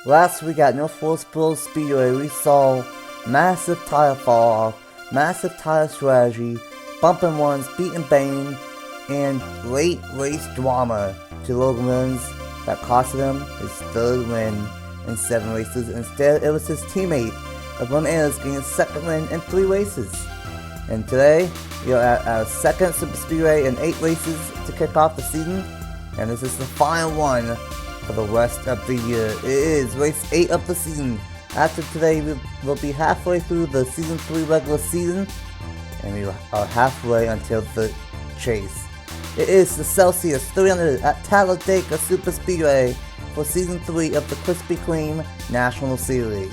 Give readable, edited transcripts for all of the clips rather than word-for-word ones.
Last week at North Wassup Speedway, we saw massive tire fall off, massive tire strategy, bumping ones, beating Bane, and late race drama to Logan Williams that cost him his third win in 7 races. Instead, it was his teammate, LeBron Ayers, getting his second win in 3 races. And today, we are at our second Superspeedway in 8 races to kick off the season, and this is the final one for the rest of the year. It is race 8 of the season. After today, we'll be halfway through the season 3 regular season, and we are halfway until the chase. It is the Celsius 300 at Talladega Superspeedway for season 3 of the Krispy Kreme National Series.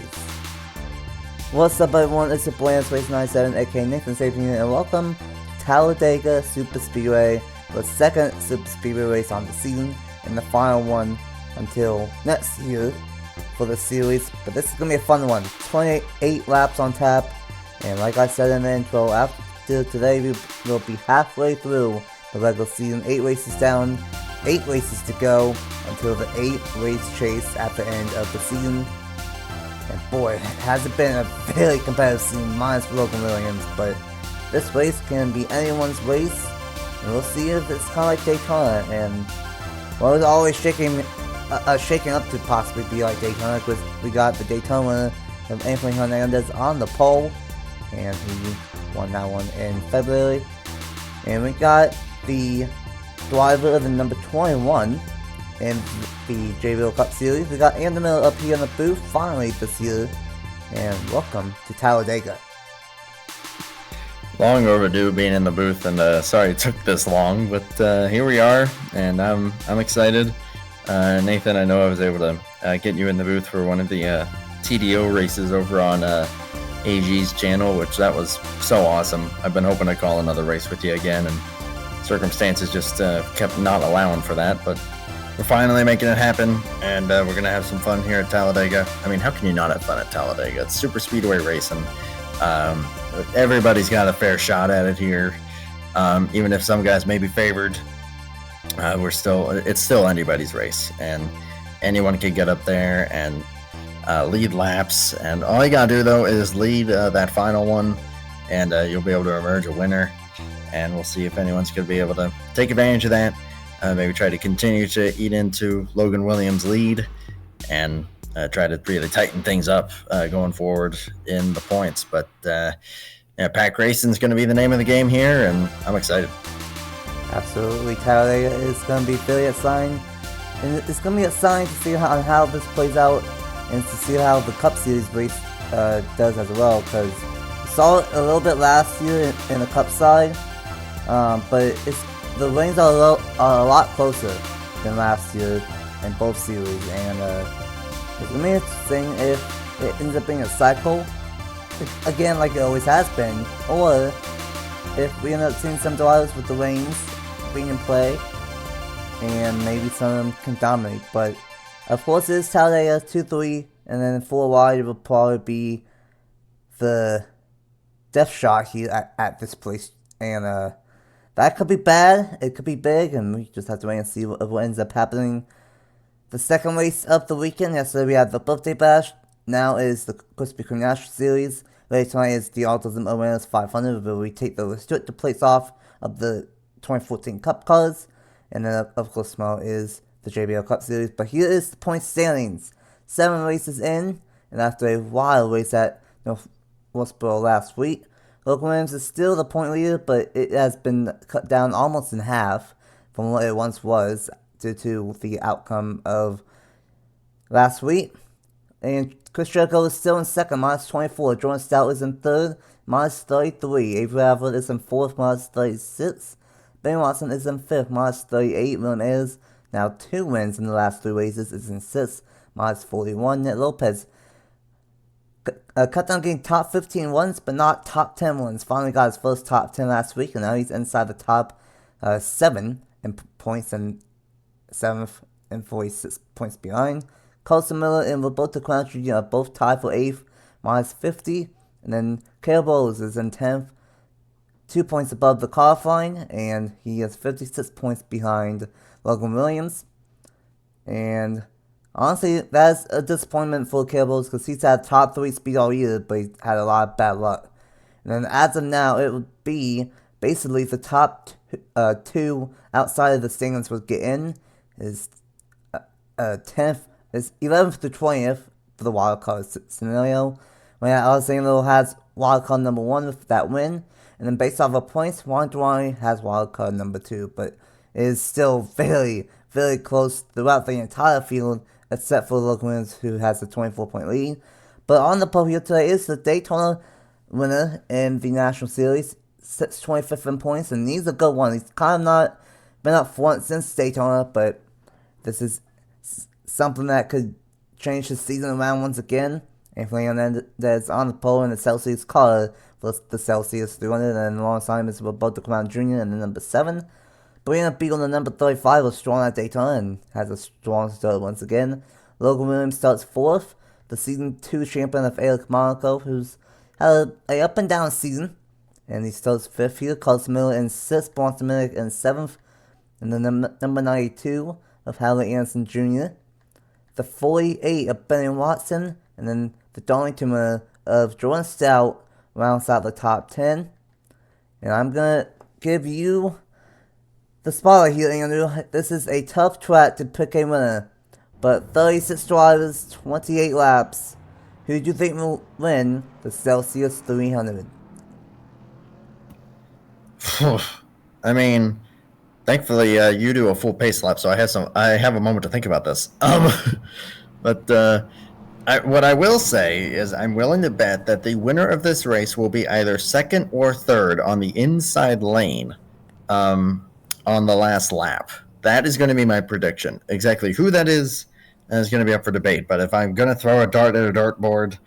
What's up, everyone? It's your boy Race 97, aka Nathan Stapleton, and welcome to Talladega Superspeedway, the second Superspeedway race on the season, and the final one until next year for the series. But this is gonna be a fun one. 28 laps on tap, and like I said in the intro, after today we will be halfway through the regular season. 8 races down, 8 races to go until the 8th race chase at the end of the season. And boy, has it been a very competitive season, minus Logan Williams, but this race can be anyone's race, and we'll see if it's kind of like Daytona. And well, it's always shaking up to possibly be like Daytona, because we got the Daytona of Anthony Hernandez on the pole, and he won that one in February. And we got the driver of the number 21 in the JBL Cup Series. We got Andy Miller up here in the booth finally this year, and welcome to Talladega. Long overdue being in the booth, and sorry it took this long, but here we are, and I'm excited. Nathan, I know I was able to get you in the booth for one of the TDO races over on AG's channel, which that was so awesome. I've been hoping to call another race with you again, and circumstances just kept not allowing for that, but we're finally making it happen, and we're going to have some fun here at Talladega. I mean, how can you not have fun at Talladega? It's super speedway racing. Everybody's got a fair shot at it here. Even if some guys may be favored, it's still anybody's race, and anyone can get up there and lead laps. And all you got to do, though, is lead that final one, and you'll be able to emerge a winner. And we'll see if anyone's going to be able to take advantage of that. Maybe try to continue to eat into Logan Williams' lead, and try to really tighten things up going forward in the points. But pack racing is going to be the name of the game here, and I'm excited. Absolutely, Talladega is going to be very exciting, and it's going to be exciting to see how this plays out, and to see how the Cup Series race does as well, because we saw it a little bit last year in the Cup side, but the lanes are a lot closer than last year in both series, and it's going to be interesting if it ends up being a cycle, again like it always has been, or if we end up seeing some drivers with the lanes being in play, and maybe some of them can dominate. But of course it is Talladega 2-3, and then 4 wide it will probably be the death shot here at this place, and that could be bad, it could be big, and we just have to wait and see what ends up happening. The second race of the weekend, yesterday we had the Birthday Bash, now is the Krispy Kreme National Series. Later tonight is the Autism Awareness 500, where we take the restricted plates off of the 2014 Cup cars, and then of course tomorrow is the JBL Cup Series. But here is the point standings. 7 races in, and after a wild race at North Wassup last week, Logan Williams is still the point leader, but it has been cut down almost in half from what it once was due to the outcome of last week. And Chris Jericho is still in second, minus 24. Jordan Stout is in third, minus 33. Avery Alvarez is in fourth, minus 36. Ben Watson is in fifth, minus 38. William Ayers, now 2 wins in the last 3 races, is in sixth, minus 41. Nick Lopez cut down getting top 15 wins, but not top 10 wins. Finally got his first top 10 last week, and now he's inside the top 7 in points, and 7th and 46 points behind. Colson Miller and Roberto Crouch are both tied for 8th, minus 50. And then Caleb Bowles is in 10th, 2 points above the qualifying, and he is 56 points behind Logan Williams. And Honestly, that's a disappointment for Cables because he's had top 3 speed all year, but he had a lot of bad luck. And then as of now, it would be basically the top 2 outside of the standings would get in. Is 10th, is 11th to 20th for the wildcard scenario. When Alexander has wildcard number 1 with that win. And then based off of points, Wandwine has wildcard number 2. But it is still very, very close throughout the entire field, except for Logan Williams, who has a 24-point lead. But on the pole here today is the Daytona winner in the National Series, sits 25th in points, and he's a good one. He's kind of not been up front since Daytona, but this is something that could change his season around once again. Anthony Hernandez on the pole in the Celsius car for the Celsius 300, and alongside is Roberto Clemente Jr. in the number 7. Brianna Beagle in the number 35 was strong at Daytona and has a strong start once again. Logan Williams starts 4th. The season 2 champion of Eric Monaco, who's had a up and down season, and he starts 5th here. Carlos Miller in 6th, Bronson Minnick in 7th, and the number 92 of Howard Anderson Jr. The 48 of Benny Watson, and then the Darlington of Jordan Stout rounds out the top 10. And I'm gonna give you the spotlight here, Andrew. This is a tough track to pick a winner, but 36 drivers, 28 laps. Who do you think will win the Celsius 300? I mean, thankfully you do a full pace lap, so I have a moment to think about this. But what I will say is I'm willing to bet that the winner of this race will be either 2nd or 3rd on the inside lane on the last lap. That is going to be my prediction. Exactly who that is going to be up for debate. But if I'm going to throw a dart at a dartboard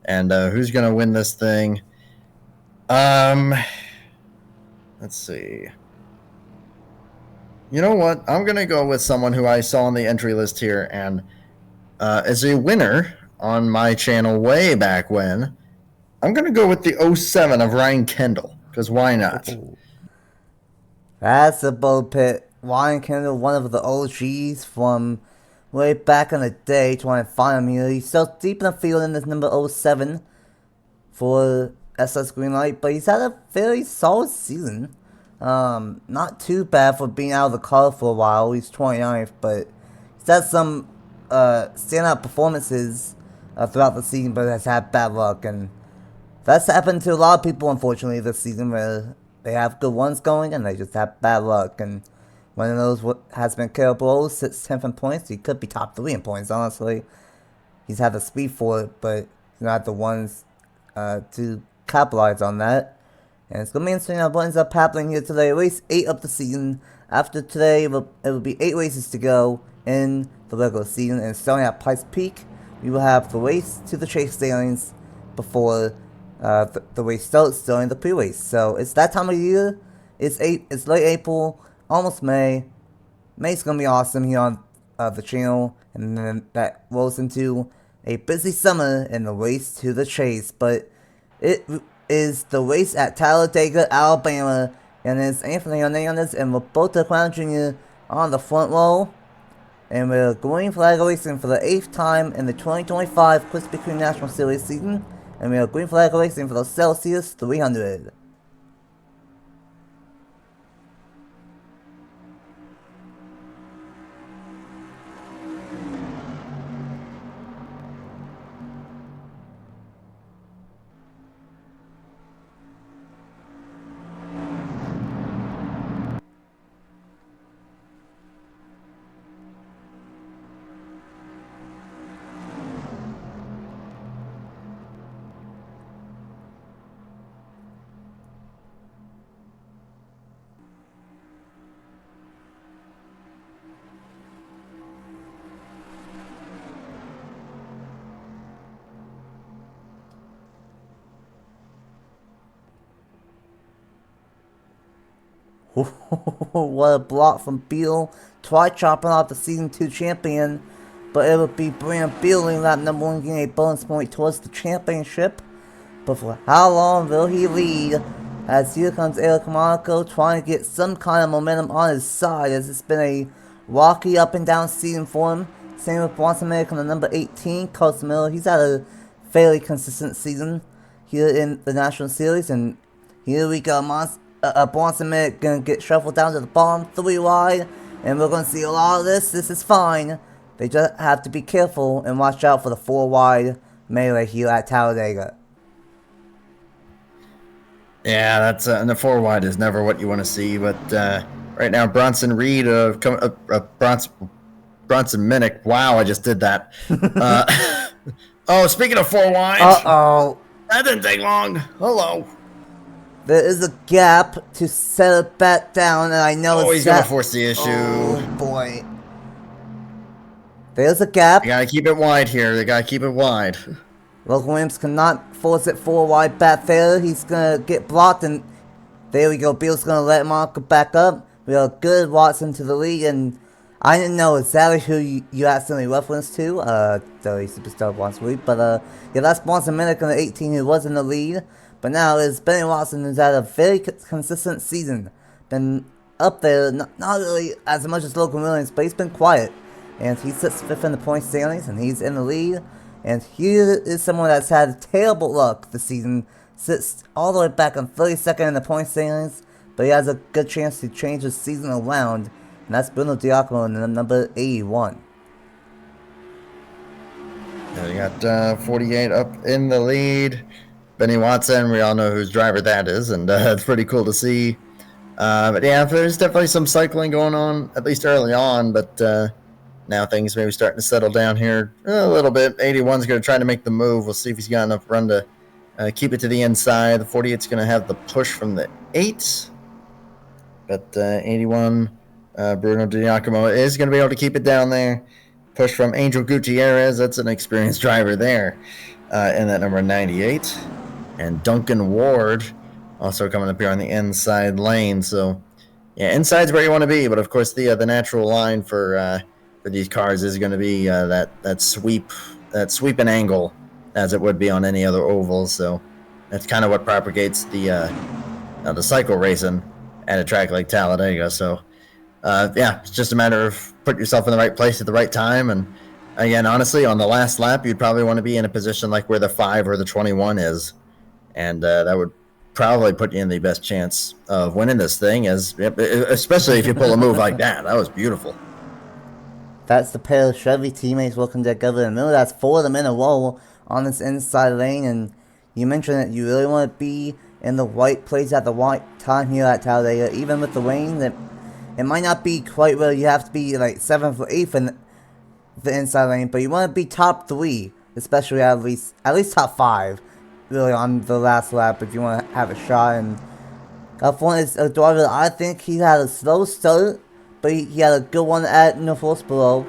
and who's going to win this thing, let's see. You know what? I'm going to go with someone who I saw on the entry list here and as a winner on my channel way back when. I'm going to go with the 07 of Ryan Kendall, because why not? That's a bold pick. Ryan Kendall, one of the OGs from way back in the day, trying to find him here. He's still deep in the field in this number 07 for SS Greenlight, but he's had a very solid season. Not too bad for being out of the car for a while. He's 29th, but he's had some standout performances throughout the season, but has had bad luck, and that's happened to a lot of people, unfortunately, this season, where they have good ones going and they just have bad luck. And one of those has been Caleb Blow, sits 10th in points. He could be top 3 in points, honestly. He's had the speed for it, but he's not the ones to capitalize on that. And it's going to be interesting what ends up happening here today. Race 8 of the season. After today, it will be 8 races to go in the regular season. And starting at Pikes Peak, we will have the race to the chase standings before the race starts during the pre-race. So it's that time of year. It's late April, almost May. May's going to be awesome here on the channel. And then that rolls into a busy summer in the race to the chase. But it is the race at Talladega, Alabama, and it's Anthony Hernandez and Roberto Clemente Jr. on the front row. And we're green flag racing for the 8th time in the 2025 Krispy Kreme National Series season, and we are green flag racing for the Celsius 300. What a block from Beal. Try chopping off the Season 2 champion, but it would be Brand Beal in lap number 1 getting a bonus point towards the championship. But for how long will he lead? As here comes Eric Monaco trying to get some kind of momentum on his side, as it's been a rocky up and down season for him Same with Bronson Medic on the number 18, Carlos Miller. He's had a fairly consistent season here in the National Series, and here we go. Bronson Medic gonna get shuffled down to the bottom, 3 wide, and we're gonna see a lot of this. This is fine. They just have to be careful and watch out for the 4 wide melee here at Talladega. Yeah, that's and the 4 wide is never what you want to see. But right now, Bronson Reed, Bronson Minnick. Wow, I just did that. Oh, speaking of 4 wide, that didn't take long. Hello. There is a gap to set it back down, and I know he's gonna force the issue. Oh boy. There's a gap. You gotta keep it wide here. They gotta keep it wide. Logan Williams cannot force it 4 wide back there. He's gonna get blocked, and there we go. Beal's gonna let Marco back up. We got good Watson to the lead, and I didn't know exactly who you accidentally referenced to, the superstar Bronson Reed, but yeah, that's Bronson Minnick on the 18 who was in the lead. But now it's Benny Watson who's had a very consistent season. Been up there, not really as much as Logan Williams, but he's been quiet. And he sits 5th in the point standings, and he's in the lead. And here is someone that's had terrible luck this season. Sits all the way back on 32nd in the point standings, but he has a good chance to change his season around. And that's Bruno Diacono in the number 81. Yeah, you got 48 up in the lead. Benny Watson, we all know whose driver that is, and it's pretty cool to see. But yeah, there's definitely some cycling going on, at least early on, but now things may be starting to settle down here a little bit. 81's going to try to make the move. We'll see if he's got enough run to keep it to the inside. The 48's going to have the push from the 8. But 81, Bruno Diacono is going to be able to keep it down there. Push from Angel Gutierrez. That's an experienced driver there in that number 98. And Duncan Ward also coming up here on the inside lane. So, yeah, inside's where you want to be. But, of course, the natural line for these cars is going to be that sweeping angle as it would be on any other oval. So that's kind of what propagates the cycle racing at a track like Talladega. So, yeah, it's just a matter of putting yourself in the right place at the right time. And, again, honestly, on the last lap, you'd probably want to be in a position like where the 5 or the 21 is. And that would probably put you in the best chance of winning this thing, especially if you pull a move like that. That was beautiful. That's the pair of Chevy teammates working together in the middle. That's 4 of them in a row on this inside lane. And you mentioned that you really want to be in the right place at the right time here at Talladega. Even with the rain, that it might not be quite where you have to be like 7th or 8th in the inside lane, but you want to be top 3, especially at least top 5. Really on the last lap if you want to have a shot. And California is a driver that I think he had a slow start, but he had a good one at North below,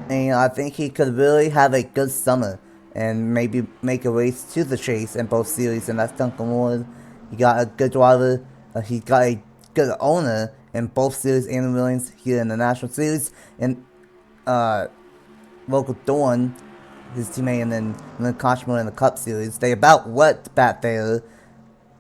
and I think he could really have a good summer and maybe make a race to the chase in both series. And that's Duncan Ward. He got a good driver, he got a good owner in both series and Williams here in the National Series, and Local Dawn, his teammate, and then Koshmore in the Cup Series. They about wet back there,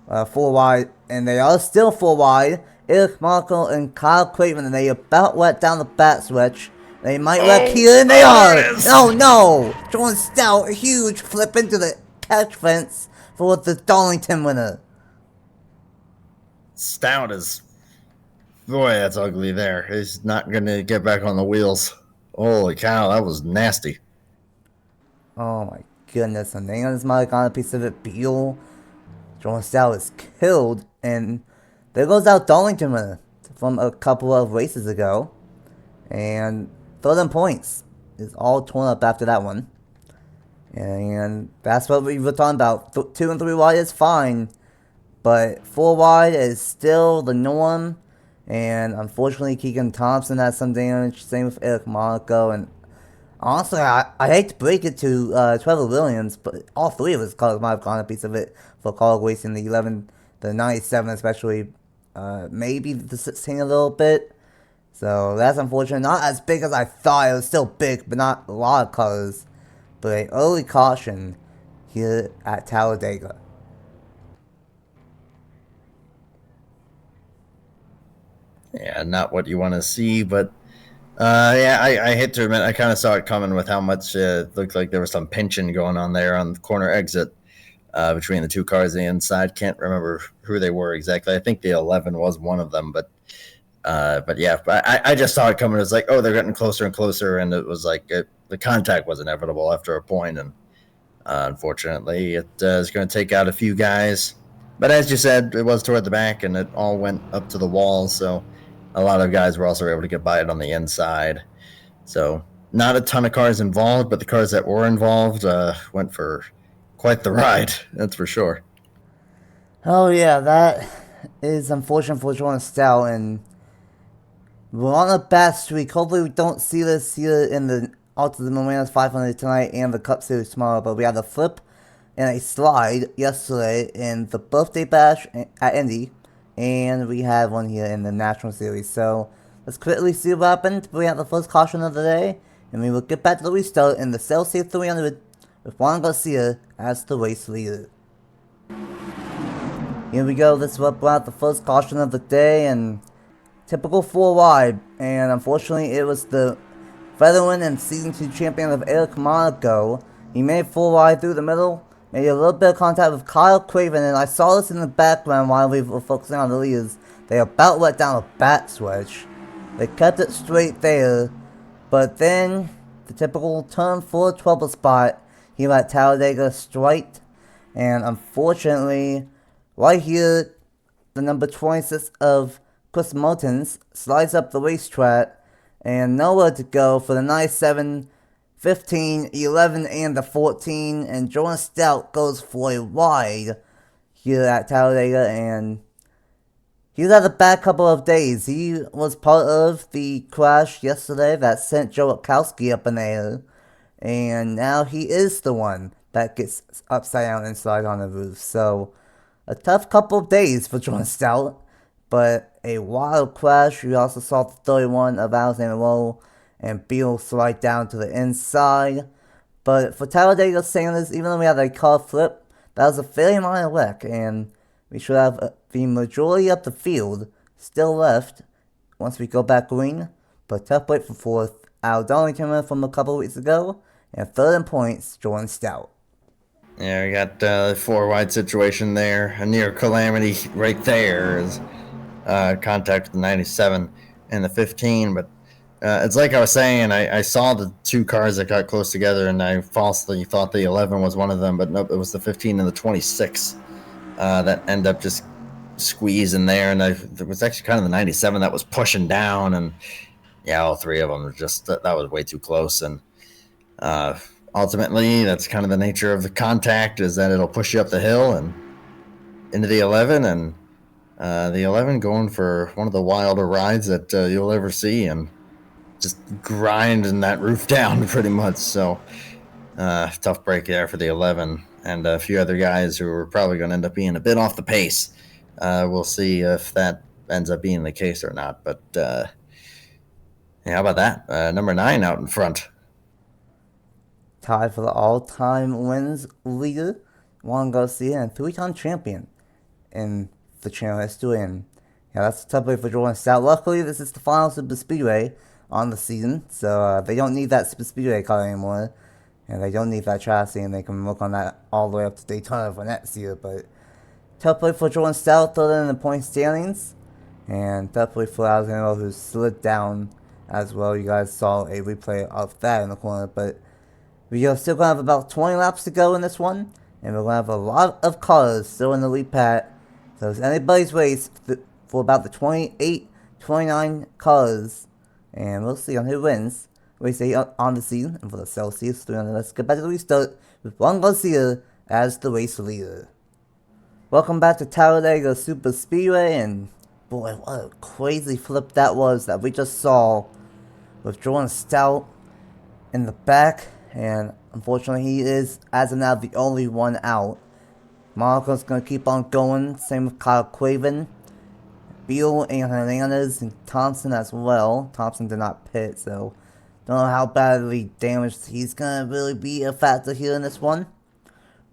4 wide, and they are still 4 wide. Eric Markle and Kyle Craven, and they about wet down the back stretch. They might wreck here, and they are! Oh no! Jordan Stout, a huge flip into the catch fence for the Darlington winner. Stout is... Boy, that's ugly there. He's not going to get back on the wheels. Holy cow, that was nasty. Oh my goodness, and then this might got a piece of it. Beal, Jordan Stout is killed, and there goes out Darlington winner from a couple of races ago. And 3rd in points is all torn up after that one. And that's what we were talking about. 2 and 3 wide is fine, but 4 wide is still the norm. And unfortunately, Keegan Thompson has some damage. Same with Eric Monaco. And honestly, I hate to break it to Trevor Williams, but all 3 of his cars might have gone a piece of it for car racing. The 11, the 97 especially, maybe the 16 a little bit. So that's unfortunate. Not as big as I thought. It was still big, but not a lot of cars. But an early caution here at Talladega. Yeah, not what you want to see, but Yeah, I hate to admit, I kind of saw it coming with how much looked like there was some pinching going on there on the corner exit between the two cars on the inside. Can't remember who they were exactly. I think the 11 was one of them, but yeah, I just saw it coming. It was like, oh, they're getting closer and closer, and it was like the contact was inevitable after a point, and unfortunately, it is going to take out a few guys. But as you said, it was toward the back, and it all went up to the wall, so a lot of guys were also able to get by it on the inside. So not a ton of cars involved, but the cars that were involved went for quite the ride. That's for sure. Oh yeah, that is unfortunate for Jordan Stout, and we're on a bad streak. Hopefully we don't see this here in the Ultimate Momentum 500 tonight and the Cup Series tomorrow, but we had a flip and a slide yesterday in the Birthday Bash at Indy, and we had one here in the National Series. So let's quickly see what happened. We have the first caution of the day, and we will get back to the restart in the Celsius 300 with Juan Garcia as the race leader. Here we go, this is what brought the first caution of the day, and typical 4 wide, and unfortunately it was the veteran and season 2 champion of Eric Monaco. He made 4 wide through the middle, made a little bit of contact with Kyle Craven, and I saw this in the background while we were focusing on the leaders. They about let down a bat switch. They kept it straight there, but then the typical turn 4 trouble spot, he let Talladega strike, and unfortunately, right here, the number 26 of Chris Moultons slides up the racetrack, and nowhere to go for the 97, 15, 11, and the 14, and Jordan Stout goes for a wide here at Talladega, and he's had a bad couple of days. He was part of the crash yesterday that sent Joe Witkowski up in the air, and now he is the one that gets upside down and slides on the roof. So, a tough couple of days for Jordan Stout, but a wild crash. We also saw the 31 of Alexander Rowe and Beal slide down to the inside. But for Talladega Sanders, even though we had a car flip, that was a fairly minor wreck, and we should have the majority of the field still left once we go back green. But tough break for fourth, Al Darlington from a couple weeks ago, and third in points, Jordan Stout. Yeah, we got the 4 wide situation there. A near calamity right there is contact with the 97 and the 15. But it's like I was saying, I saw the 2 cars that got close together, and I falsely thought the 11 was one of them, but nope, it was the 15 and the 26 that end up just squeezing there. And there was actually kind of the 97 that was pushing down, and yeah, all 3 of them were just that was way too close. And ultimately, that's kind of the nature of the contact, is that it'll push you up the hill and into the 11, and the 11 going for one of the wilder rides that you'll ever see, and just grinding that roof down pretty much. So tough break there for the 11 and a few other guys who are probably going to end up being a bit off the pace. We'll see if that ends up being the case or not. But yeah, how about that? Number 9 out in front. Tied for the all-time wins leader, Juan Garcia, and 3-time champion in the channel history. And yeah, that's a tough way for Jordan Stout. Luckily, this is the final Superspeedway on the season, so they don't need that Superspeedway car anymore, and they don't need that chassis, and they can work on that all the way up to Daytona for next year. But tough play for Jordan Stout, third in the point standings, and tough play for Alexander, who slid down as well. You guys saw a replay of that in the corner, but we are still going to have about 20 laps to go in this one, and we're going to have a lot of cars still in the lead pack. So it's anybody's race for about the 28, 29 cars, and we'll see on who wins race 8 on the season. And for the Celsius 300, let's get back to the restart with Juan Garcia as the race leader. Welcome back to Talladega Superspeedway, and boy, what a crazy flip that was that we just saw with Jordan Stout in the back. And unfortunately, he is, as of now, the only one out. Monaco's going to keep on going. Same with Kyle Craven, Beal, and Hernandez, and Thompson as well. Thompson did not pit, so don't know how badly damaged he's going to really be a factor here in this one.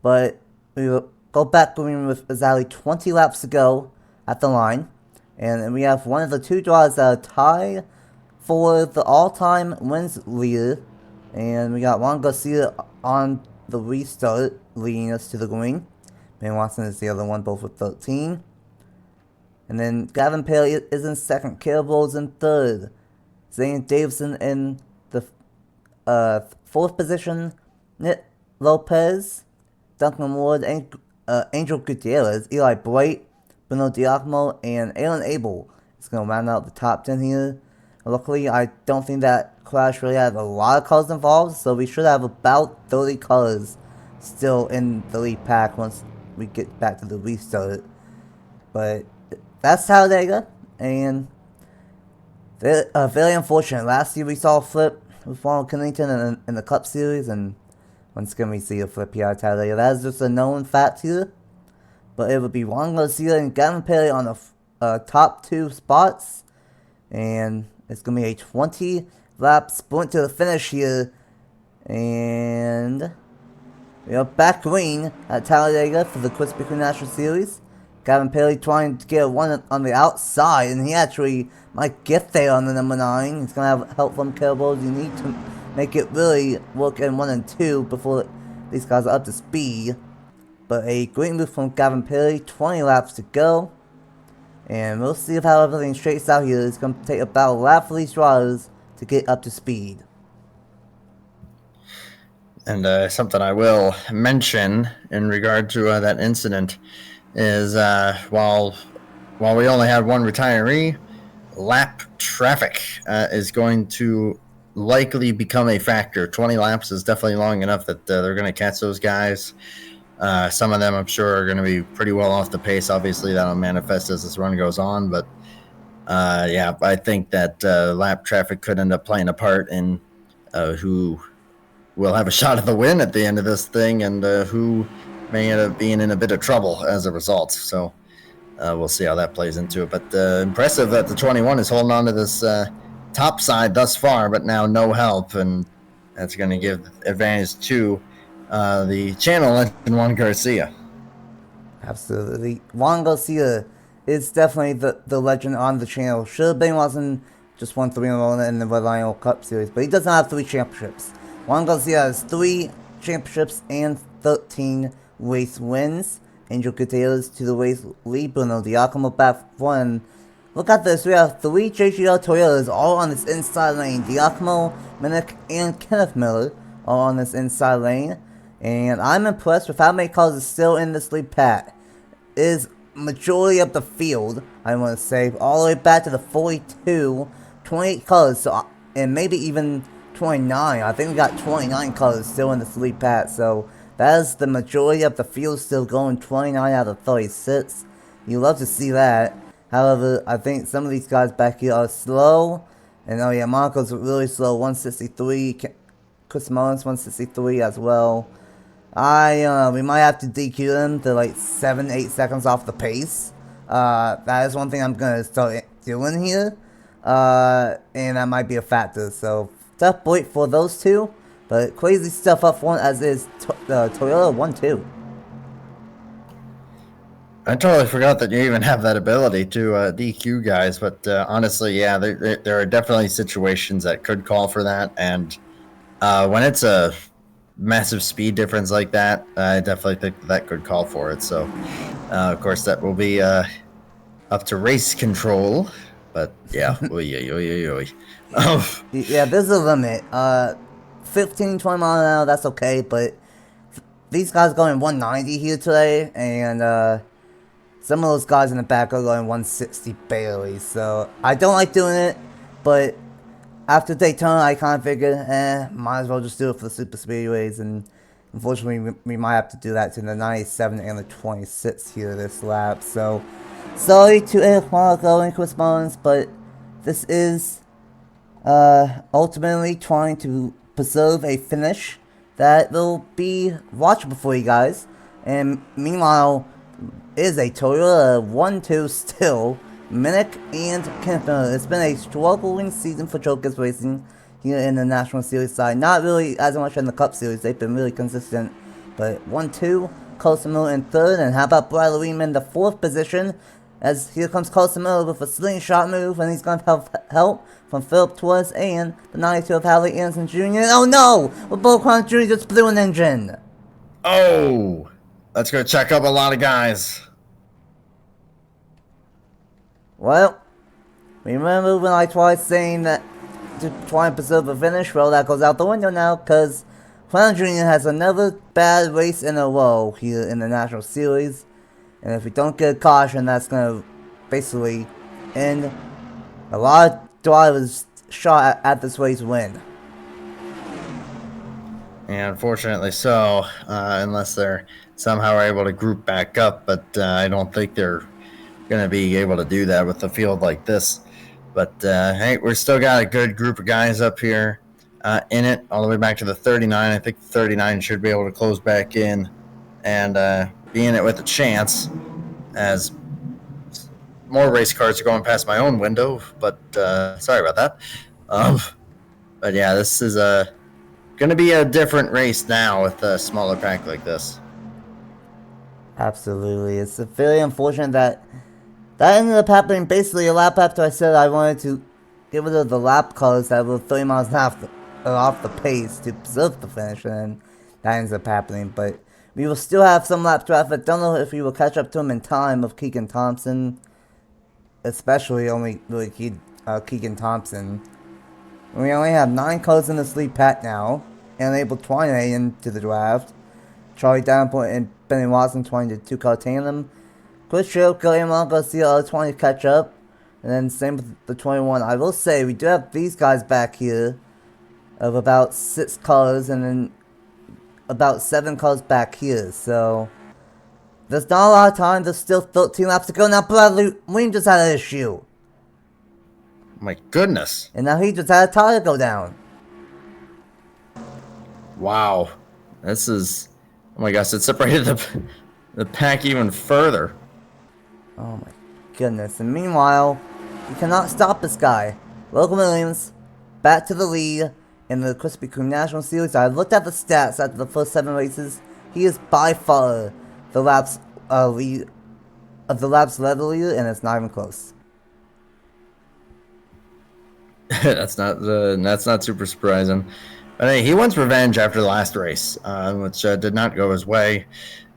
But we will go back with exactly 20 laps to go at the line. And we have one of the 2 draws that are tied for the all-time wins leader. And we got Juan Garcia on the restart, leading us to the green. Ben Watson is the other one, both with 13. And then Gavin Paley is in second. Caleb Rose in third. Zane Davison in the fourth position. Nick Lopez, Duncan Ward, Angel Gutierrez, Eli Bright, Bruno Diacomo, and Alan Abel is going to round out the top 10 here. Luckily, I don't think that crash really had a lot of colors involved, so we should have about 30 colors still in the lead pack once we get back to the restart. But that's Talladega, and very unfortunate. Last year we saw a flip with Ronald Kennington in the Cup Series, and once again we see a flip here at Talladega. That is just a known fact here. But it would be Juan Garcia and Gavin Paley on the top 2 spots, and it's going to be a 20-lap sprint to the finish here. And we are back green at Talladega for the Krispy Kreme National Series. Gavin Paley trying to get one on the outside, and he actually might get there on the number 9. He's going to have help from Caleb Rose. You need to make it really work in 1 and 2 before these guys are up to speed. But a great move from Gavin Paley, 20 laps to go. And we'll see how everything shakes out here. It's going to take about a lap for these drivers to get up to speed. And something I will mention in regard to that incident is while we only had one retiree, lap traffic is going to likely become a factor. 20 laps is definitely long enough that they're going to catch those guys. Some of them, I'm sure, are going to be pretty well off the pace. Obviously, that'll manifest as this run goes on. But, yeah, I think that lap traffic could end up playing a part in who will have a shot at the win at the end of this thing and who may end up being in a bit of trouble as a result. So we'll see how that plays into it. But impressive that the 21 is holding on to this top side thus far, but now no help. And that's going to give advantage to the channel legend Juan Garcia. Absolutely. Juan Garcia is definitely the legend on the channel. Should have been wasn't just won 3 in a row in the Red Lion Cup Series, but he doesn't have 3 championships. Juan Garcia has 3 championships and 13 race wins. Angel Gutierrez to the race lead. Bruno Diacomo back 1. Look at this. We have 3 JGR Toyotas all on this inside lane. Diacomo, Minnick, and Kenneth Miller all on this inside lane. And I'm impressed with how many cars are still in this lead pack. It is majority of the field, I want to say, all the way back to the 42, 28 colors, so, and maybe even 29. I think we got 29 colors still in this lead pack, so that is the majority of the field still going 29 out of 36. You love to see that. However, I think some of these guys back here are slow. And oh yeah, Monaco's really slow, 163. Chris Mullins, 163 as well. We might have to DQ them to like 7-8 seconds off the pace. That is one thing I'm gonna start doing here. And that might be a factor. So tough break for those two. But crazy stuff up front as is Toyota 1-2. I totally forgot that you even have that ability to DQ guys, but honestly, yeah, there are definitely situations that could call for that, and when it's a massive speed difference like that, I definitely think that could call for it. So, of course, that will be up to race control, but yeah, Yeah, there's a limit. 15, 20 miles an hour, that's okay, but these guys going 190 here today, and some of those guys in the back are going 160 barely, so I don't like doing it, but after Daytona, I kind of figured, might as well just do it for the super speedways, and unfortunately, we might have to do that to the 97 and the 26 here this lap, so sorry to Eric Monaco and Chris Mullins, but this is ultimately trying to preserve a finish that will be watchable for you guys, and meanwhile, is a Toyota 1-2 still. Minnick and Kenneth Miller. It's been a struggling season for Chokers Racing here in the National Series side. Not really as much in the Cup Series. They've been really consistent. But 1-2, Carson Miller in third. And how about Bradley Weeman in the fourth position? As here comes Carson Miller with a slingshot move. And he's going to help from Philip Torres and the 92 of Harley Anderson Jr. And oh no! Bullcrown Jr. just blew an engine! Oh! Let's go check up a lot of guys. Well, remember when I tried saying that to try and preserve a finish? Well, that goes out the window now, because Crown Jr. has another bad race in a row here in the National Series. And if we don't get a caution, that's going to basically end a lot of drivers' shot at this race win. And unfortunately so, unless they're somehow able to group back up, but I don't think they're going to be able to do that with a field like this. But hey, we're still got a good group of guys up here in it, all the way back to the 39. I think the 39 should be able to close back in and be in it with a chance, as more race cars are going past my own window. But sorry about that. But yeah, this is going to be a different race now with a smaller pack like this. Absolutely. It's very unfortunate that ended up happening basically a lap after I said I wanted to get rid of the lap cars that were 30 miles an hour off the pace to preserve the finish, and that ends up happening. But we will still have some lap traffic. Don't know if we will catch up to him in time of Keegan Thompson, especially only really Keegan Thompson. We only have 9 cars in this lead pack now, and able 28 into the draft. Charlie Davenport and Benny Watson 22 car tandem. Chris Sherrill and Mark Garcia are 20 catch up. And then same with the 21. I will say we do have these guys back here of about 6 cars, and then about 7 cars back here. So there's not a lot of time. There's still 13 laps to go. Now Bradley Wayne just had an issue. My goodness. And now he just had a tire go down. Wow. This is... Oh my gosh, it separated the pack even further. Oh my goodness. And meanwhile, you cannot stop this guy. Logan Williams, back to the lead in the Krispy Kreme National Series. I looked at the stats after the first 7 races. He is by far the laps lead of the laps led the leader, and it's not even close. That's not super surprising. But hey, he wants revenge after the last race, which did not go his way,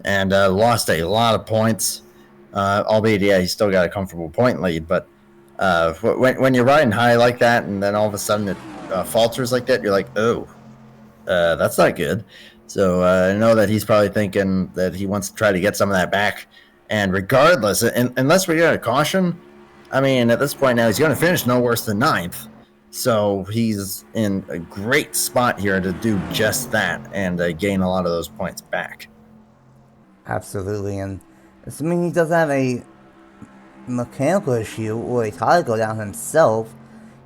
and lost a lot of points. Albeit, yeah, he still got a comfortable point lead. But when you're riding high like that, and then all of a sudden it falters like that, you're like, oh, that's not good. So I know that he's probably thinking that he wants to try to get some of that back. And regardless, unless we get a caution, I mean, at this point now, he's going to finish no worse than 9th. So he's in a great spot here to do just that and gain a lot of those points back. Absolutely, and assuming he doesn't have a mechanical issue or a tire go down himself,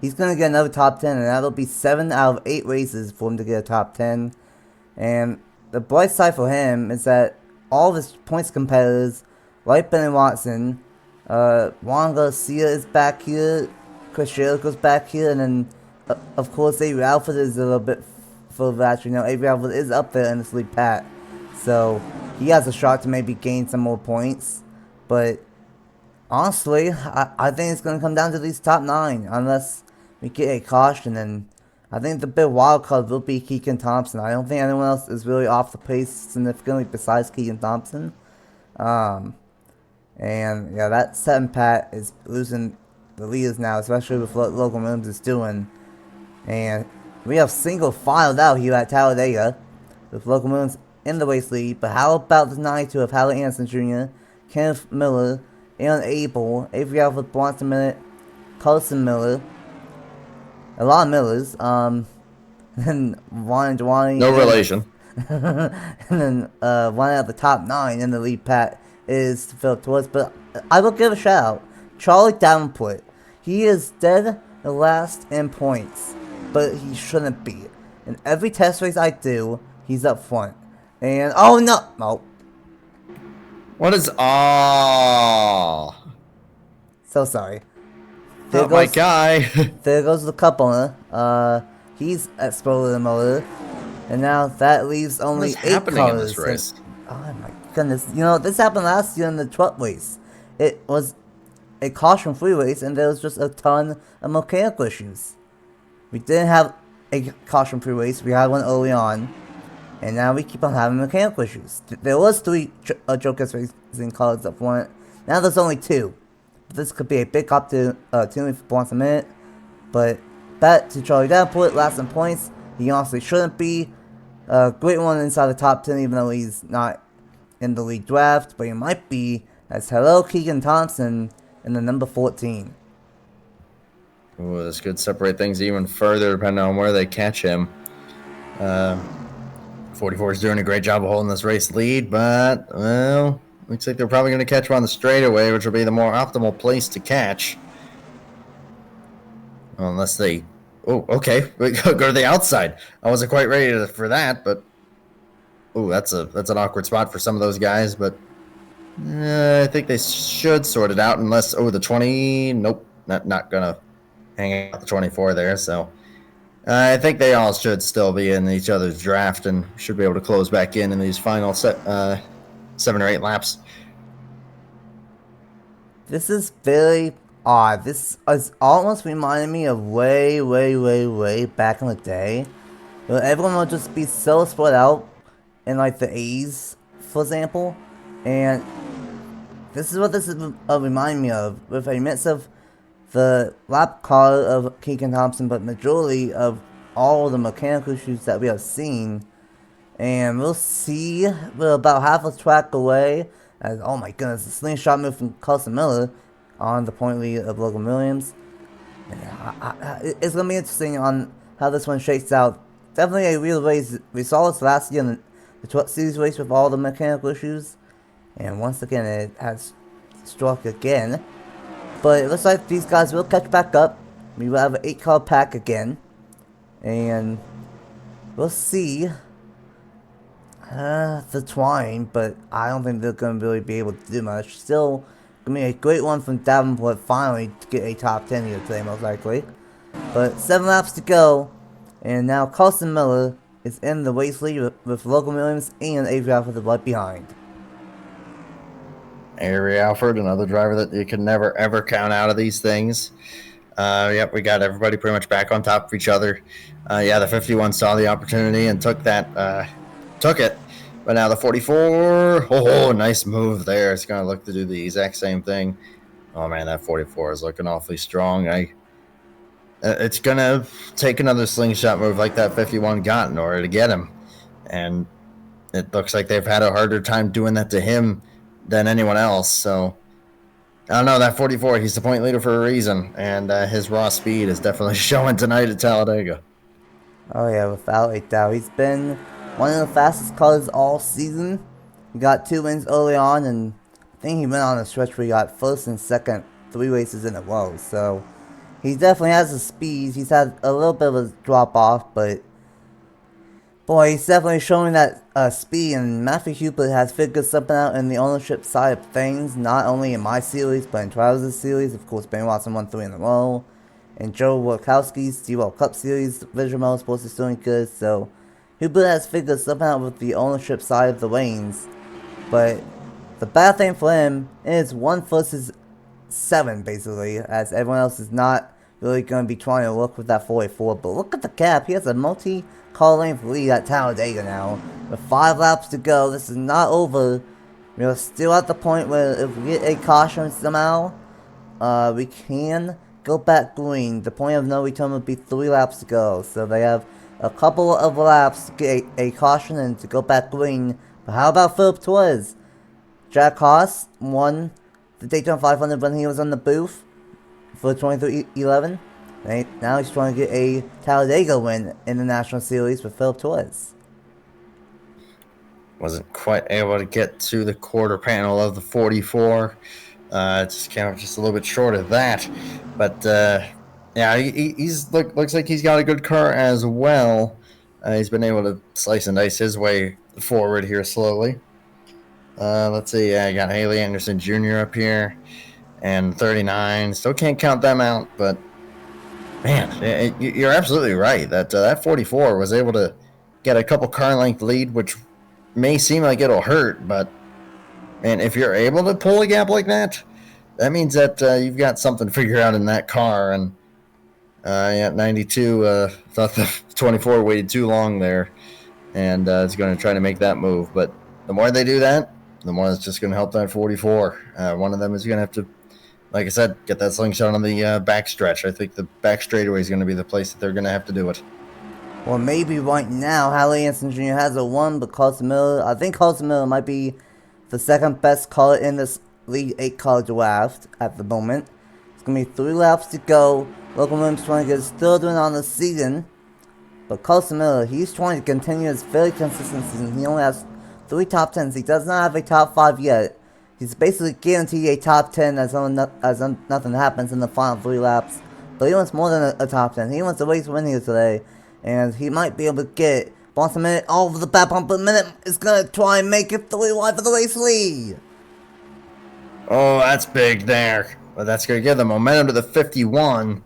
he's going to get another top 10, and that'll be 7 out of 8 races for him to get a top 10. And the bright side for him is that all of his points competitors, like Benny Watson, Juan Garcia is back here, Chris Sherrill goes back here, and then, of course, Avery Alford is a little bit further out. You know, Avery Alford is up there in this league pack, so he has a shot to maybe gain some more points. But honestly, I think it's going to come down to these top 9, unless we get a caution. And I think the big wild card will be Keegan Thompson. I don't think anyone else is really off the pace significantly besides Keegan Thompson. And yeah, that 7 pack is losing the leaders now, especially with what Logan Williams is doing. And we have single filed out here at Talladega with Logan Williams in the race lead. But how about the 92 of Harley Anderson Jr., Kenneth Miller, Aaron Abel, Avery Alford, Bronson Minute, Carson Miller, a lot of Millers, and then Ron and Dwayne. No relation. And then one out of the top 9 in the lead pack is Philip Torres. But I will give a shout out. Charlie Davenport. He is dead last in points, but he shouldn't be. In every test race I do, he's up front. And oh no, no. What is So sorry. Not my guy. There goes the cup owner. He's exploded the motor, and now that leaves only 8 cars. In this race? Oh my goodness! You know, this happened last year in the truck race. It was a caution-free race, and there was just a ton of mechanical issues. We didn't have a caution-free race. We had one early on, and now we keep on having mechanical issues. There was 3 Joker's Racing cars up front. Now there's only 2. This could be a big opportunity for points a minute. But back to Charlie Davenport, last in points. He honestly shouldn't be. Great one inside the top 10, even though he's not in the league draft. But he might be, as hello Keegan Thompson in the number 14. Ooh, this could separate things even further depending on where they catch him. 44 is doing a great job of holding this race lead, but, well, looks like they're probably going to catch him on the straightaway, which will be the more optimal place to catch. Well, unless they... Oh, okay. We go to the outside. I wasn't quite ready for that, but... Oh, that's an awkward spot for some of those guys, but... I think they should sort it out, unless... Oh, the 20... Nope, not going to hang out the 24 there, so... I think they all should still be in each other's draft and should be able to close back in these final 7 or 8 laps. This is very odd. This is almost reminding me of way back in the day, where everyone would just be so spread out in like the A's, for example, and this is what this is reminding me of, with a mix of the lap car of Keegan Thompson, but majority of all the mechanical issues that we have seen. And we'll see. We're about half a track away. As, oh my goodness, the slingshot move from Carson Miller on the point lead of Logan Williams. It's going to be interesting on how this one shakes out. Definitely a real race. We saw this last year in the Truck Series race with all the mechanical issues. And once again, it has struck again. But it looks like these guys will catch back up. We will have an 8-car pack again. And we'll see the twine, but I don't think they're going to really be able to do much. Still, going to be a great one from Davenport finally to get a top 10 here today, most likely. But 7 laps to go. And now Carson Miller is in the race lead with Logan Williams and Avery Alford right behind. Avery Alford, another driver that you can never, ever count out of these things. Yep, we got everybody pretty much back on top of each other. Yeah, the 51 saw the opportunity and took it. But now the 44, oh, nice move there. It's going to look to do the exact same thing. Oh, man, that 44 is looking awfully strong. It's going to take another slingshot move like that 51 got in order to get him. And it looks like they've had a harder time doing that to him than anyone else. So, I don't know, that 44, he's the point leader for a reason. And his raw speed is definitely showing tonight at Talladega. Oh, yeah, without a doubt. He's been one of the fastest cars all season. He got 2 wins early on, and I think he went on a stretch where he got first and second 3 races in a row. So, he definitely has the speed. He's had a little bit of a drop off, but boy, he's definitely showing that speed. And Matthew Hubert has figured something out in the ownership side of things, not only in my series, but in Travis' series. Of course, Ben Watson won 3 in a row. And Joe Wachowski's World Cup Series, Visual Motorsports is doing good. So, Hubert has figured something out with the ownership side of the reins. But the bad thing for him is 1 versus 7, basically, as everyone else is not really going to be trying to look with that 44. But look at the gap. He has a multi-car length lead at Talladega now. With 5 laps to go, this is not over. We're still at the point where if we get a caution somehow, we can go back green. The point of no return would be 3 laps to go. So they have a couple of laps to get a caution and to go back green. But how about Philip Torres? Jack Haas won the Daytona 500 when he was on the booth for 23-11. Now he's trying to get a Talladega win in the National Series with Philip Torres. Wasn't quite able to get to the quarter panel of the 44. Just came up just a little bit short of that. But, yeah, he's looks like he's got a good car as well. He's been able to slice and dice his way forward here slowly. Let's see. I got Haley Anderson Jr. up here. And 39. Still can't count them out. But, man, you're absolutely right. That 44 was able to get a couple car length lead, which may seem like it'll hurt. But, man, if you're able to pull a gap like that, that means that you've got something to figure out in that car. And yeah, 92 thought the 24 waited too long there, and is going to try to make that move. But the more they do that, the more it's just going to help that 44. One of them is going to have to, like I said, get that slingshot on the back stretch. I think the back straightaway is going to be the place that they're going to have to do it. Or maybe right now, Halley Hansen Jr. has a 1, but Carson Miller, I think Carson Miller might be the second best caller in this League 8 college draft at the moment. It's going to be 3 laps to go. Logan Williams trying to get his third win on the season. But Carson Miller, he's trying to continue his very consistent season. He only has 3 top 10s. He does not have a top 5 yet. He's basically guaranteed a top 10 as nothing happens in the final 3 laps. But he wants more than a top 10. He wants a race win here today. And he might be able to get Boston Minute all over the back bump, but Minute is going to try and make it 3 wide for the race lead. Oh, that's big there. But that's going to give the momentum to the 51.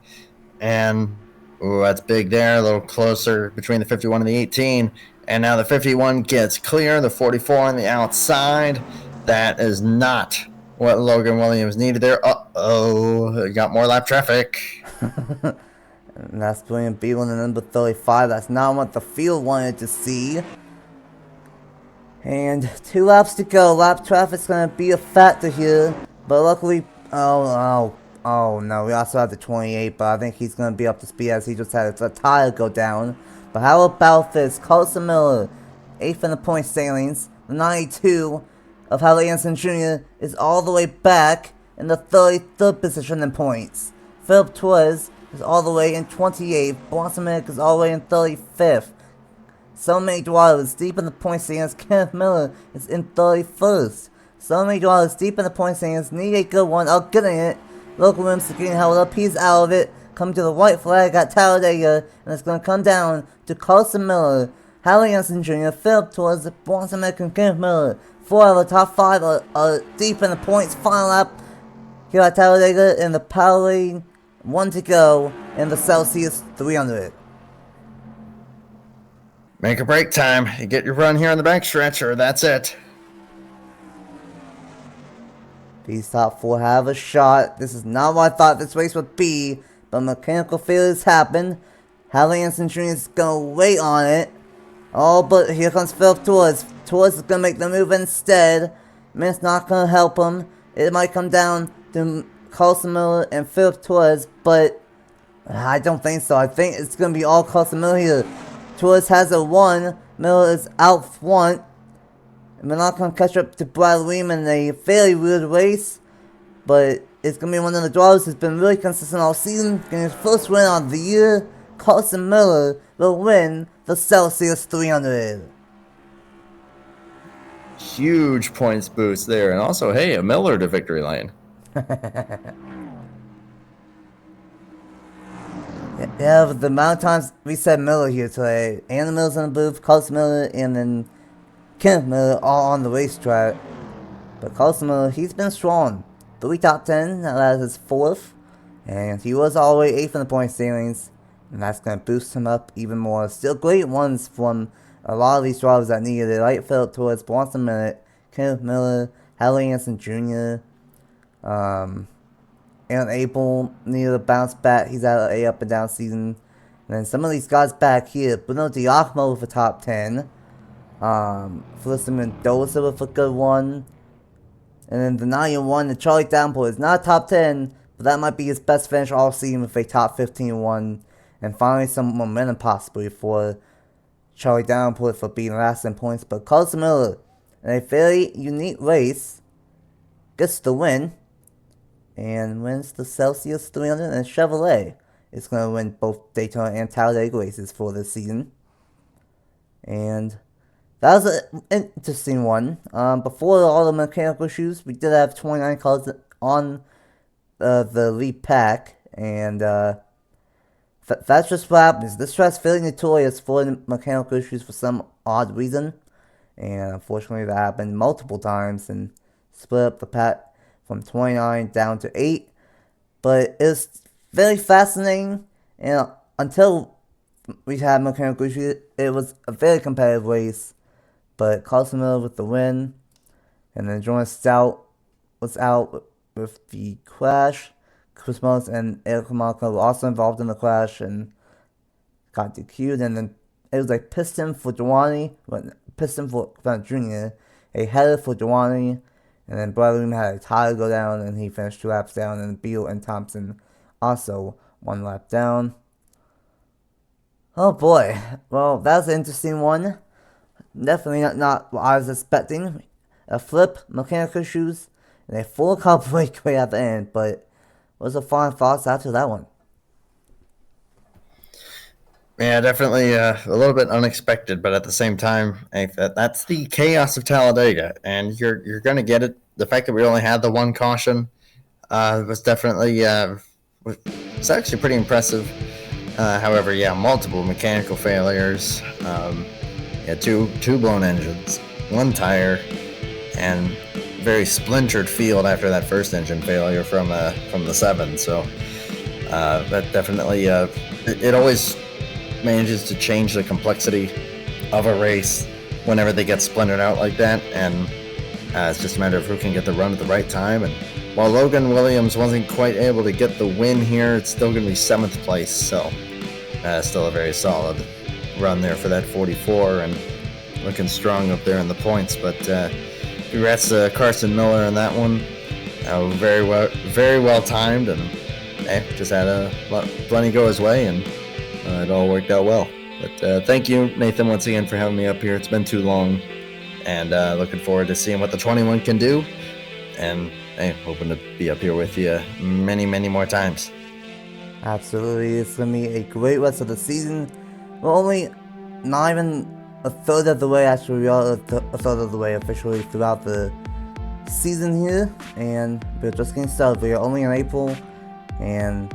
And, oh, that's big there. A little closer between the 51 and the 18. And now the 51 gets clear. The 44 on the outside. That is not what Logan Williams needed there. Uh-oh. Got more lap traffic. And that's William Beelan in number 35. That's not what the field wanted to see. And 2 laps to go. Lap traffic's going to be a factor here. But luckily, oh no, we also have the 28, but I think he's going to be up to speed as he just had a tire go down. But how about this? Carson Miller, 8th in the point standings. The 92 of Halley Hansen Jr. is all the way back in the 33rd position in points. Philip Torres is all the way in 28th. Boston Minnick is all the way in 35th. So many drivers deep in the point standings. Kenneth Miller is in 31st. So many drivers deep in the point standings. Need a good one. Getting it. Logan Williams is getting held up. He's out of it. Coming to the white flag at Talladega. And it's going to come down to Carson Miller, Halley Hansen Jr., Philip Torres, Boston Minnick, and Kenneth Miller. 4 out of the top 5 are deep in the points. Final lap here at Talladega in the power lane. 1 to go in the Celsius 300. Make a break time. You get your run here on the backstretch, or that's it. These top 4 have a shot. This is not what I thought this race would be, but mechanical failures happen. Halley Hansen Jr. is going to wait on it. Oh, but here comes Philip Torres. Torres is going to make the move instead. It's not going to help him. It might come down to Carson Miller and Philip Torres, but I don't think so. I think it's going to be all Carson Miller here. Torres has a 1. Miller is out front. And we're not going to catch up to Brad Lehman in a fairly weird race, but it's going to be one of the drivers who's been really consistent all season. Getting his first win of the year. Carson Miller will win the Celsius 300. Huge points boost there. And also, hey, a Miller to victory lane. Yeah, but the amount of times we said Miller here today. Anna Miller's in the booth, Carson Miller, and then Kenneth Miller all on the racetrack. But Carson Miller, he's been strong. 3 top 10, that is his 4th. And he was all the way 8th in the point standings. And that's going to boost him up even more. Still great ones from a lot of these drivers that needed it. Like Philip Torres, Boston Minnick, Kenneth Miller, Halley Hansen Jr., and Abel needed a bounce back. He's had a up and down season. And then some of these guys back here. Bruno Diacmo with a top 10. Felicity Mendoza with a good one. And then the 9-1, the Charlie Downpour is not a top 10, but that might be his best finish all season with a top 15 one. And finally some momentum possibly for Charlie Downpour for being last in points. But Carson Miller, in a very unique race, gets the win. And wins the Celsius 300, and Chevrolet is going to win both Daytona and Talladega races for this season. And that was an interesting one. Before all the mechanical issues, we did have 29 cars on the lead pack, and that's just what happens. This track's fairly notorious for the mechanical issues for some odd reason, and unfortunately that happened multiple times and split up the pack from 29 down to 8. But it's very fascinating, and until we had mechanical issues, it was a very competitive race. But Carson Miller with the win, and then Jordan Stout was out with the crash. Christmas and Eric Marco were also involved in the crash and got DQ'd, and then it was a piston for Giovanni, piston for Jr., a header for Giovanni, and then Bradley had a tire go down, and he finished 2 laps down, and Beal and Thompson also 1 lap down. Oh boy, well, that was an interesting one. Definitely not what I was expecting. A flip, mechanical issues, and a full car breakaway at the end, but what was the final thoughts after that one? Yeah, definitely a little bit unexpected, but at the same time, that's the chaos of Talladega, and you're going to get it. The fact that we only had the 1 caution was definitely it's actually pretty impressive. However, yeah, multiple mechanical failures, two blown engines, 1 tire, and very splintered field after that first engine failure from the 7. So that definitely it always manages to change the complexity of a race whenever they get splintered out like that, and it's just a matter of who can get the run at the right time. And while Logan Williams wasn't quite able to get the win here, it's still going to be 7th place, so still a very solid run there for that 44, and looking strong up there in the points. But congrats to Carson Miller on that one. Very well timed, and just had plenty go his way, and it all worked out well. But thank you, Nathan, once again for having me up here. It's been too long, and looking forward to seeing what the 21 can do, and hoping to be up here with you many, many more times. Absolutely, it's going to be a great rest of the season. We're only not even a third of the way, actually we are a third of the way officially throughout the season here, and we're just getting started. We are only in April, and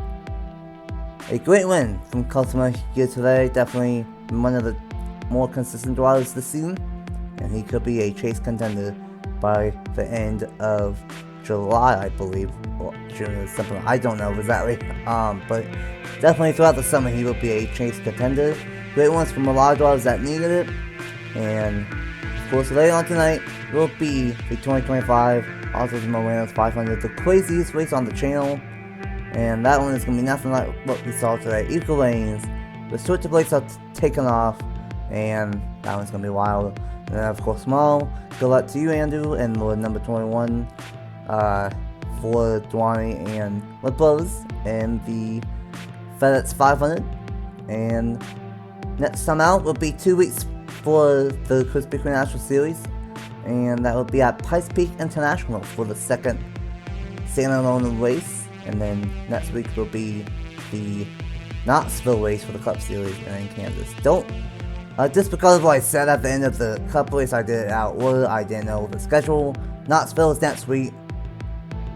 a great win from Customer here today. Definitely one of the more consistent drivers this season, and he could be a chase contender by the end of July, I believe, or June or something. I don't know exactly. But definitely throughout the summer he will be a chase contender. Great ones from a lot of drivers that needed it, and of course later on tonight will be the 2025 Autos and Moranos 500, the craziest race on the channel. And that one is going to be nothing like what we saw today. Equal lanes, the switcher brakes are taken off, and that one's going to be wild. And then of course tomorrow, good luck to you, Andrew, and Lord number 21 for Dwani and Lipos and the FedEx 500. And next time out will be 2 weeks for the Krispy Kreme National Series, and that will be at Pikes Peak International for the 2nd standalone race. And then next week will be the Knoxville race for the Cup Series in Kansas. Just because of what I said at the end of the Cup race, I did it out of order. I didn't know the schedule. Knoxville is next week,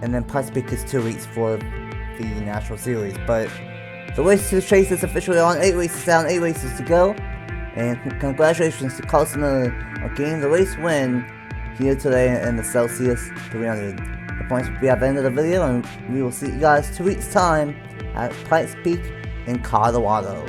and then Pikes Peak is 2 weeks for the National Series. But the race to the chase is officially on. 8 races down, 8 races to go. And congratulations to Carson Miller on getting the race win here today in the Celsius 300. The points will be at the end of the video, and we will see you guys 2 weeks time at Pikes Peak in Colorado.